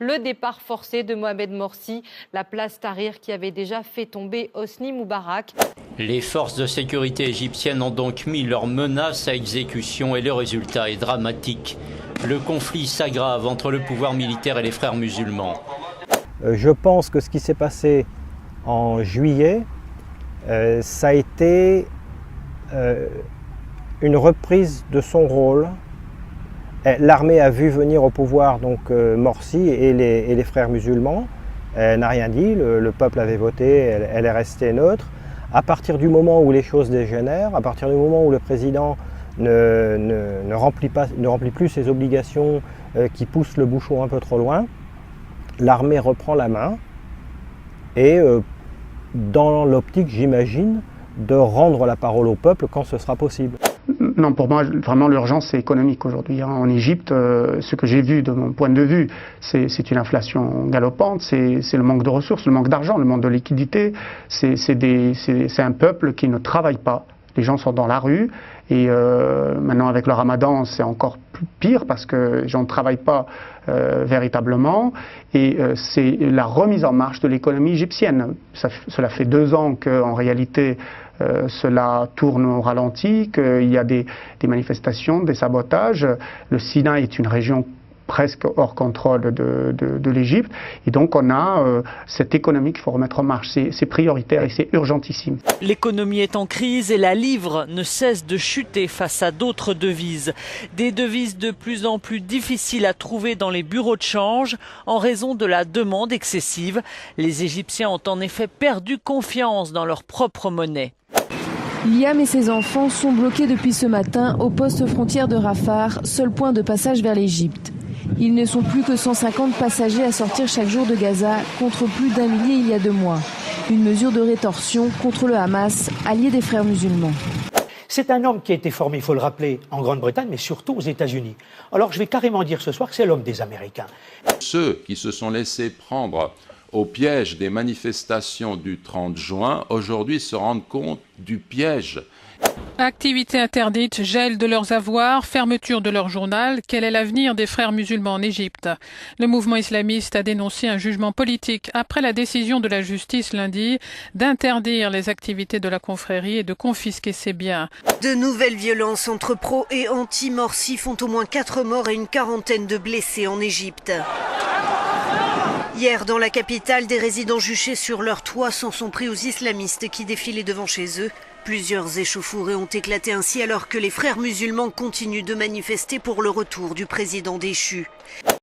Le départ forcé de Mohamed Morsi, la place Tahrir qui avait déjà fait tomber Hosni Moubarak. Les forces de sécurité égyptiennes ont donc mis leurs menaces à exécution et le résultat est dramatique. Le conflit s'aggrave entre le pouvoir militaire et les frères musulmans. Je pense que ce qui s'est passé en juillet, ça a été une reprise de son rôle. L'armée a vu venir au pouvoir donc Morsi et les frères musulmans. Elle n'a rien dit, le peuple avait voté, elle est restée neutre. À partir du moment où les choses dégénèrent, à partir du moment où le président ne remplit plus ses obligations, qui pousse le bouchon un peu trop loin, l'armée reprend la main et dans l'optique, j'imagine, de rendre la parole au peuple quand ce sera possible. Non, pour moi, vraiment, l'urgence, c'est économique aujourd'hui. En Égypte, ce que j'ai vu de mon point de vue, c'est une inflation galopante, c'est le manque de ressources, le manque d'argent, le manque de liquidité. C'est un peuple qui ne travaille pas. Les gens sont dans la rue et maintenant avec le ramadan c'est encore plus pire parce que les gens ne travaillent pas véritablement et c'est la remise en marche de l'économie égyptienne. Cela fait 2 ans qu'en réalité cela tourne au ralenti, qu'il y a des manifestations, des sabotages. Le Sinaï est une région presque hors contrôle de l'Égypte. Et donc on a cette économie qu'il faut remettre en marche. C'est prioritaire et c'est urgentissime. L'économie est en crise et la livre ne cesse de chuter face à d'autres devises. Des devises de plus en plus difficiles à trouver dans les bureaux de change en raison de la demande excessive. Les Égyptiens ont en effet perdu confiance dans leur propre monnaie. Liam et ses enfants sont bloqués depuis ce matin au poste frontière de Rafah, seul point de passage vers l'Égypte. Ils ne sont plus que 150 passagers à sortir chaque jour de Gaza, contre plus d'1 millier il y a 2 mois. Une mesure de rétorsion contre le Hamas, allié des frères musulmans. C'est un homme qui a été formé, il faut le rappeler, en Grande-Bretagne, mais surtout aux États-Unis. Alors je vais carrément dire ce soir que c'est l'homme des Américains. Ceux qui se sont laissés prendre au piège des manifestations du 30 juin, aujourd'hui se rendent compte du piège. Activités interdites, gel de leurs avoirs, fermeture de leur journal. Quel est l'avenir des frères musulmans en Égypte? Le mouvement islamiste a dénoncé un jugement politique après la décision de la justice lundi d'interdire les activités de la confrérie et de confisquer ses biens. De nouvelles violences entre pro et anti-Morsi font au moins 4 morts et une quarantaine de blessés en Égypte. Hier, dans la capitale, des résidents juchés sur leur toit s'en sont pris aux islamistes qui défilaient devant chez eux. Plusieurs échauffourées ont éclaté ainsi alors que les frères musulmans continuent de manifester pour le retour du président déchu.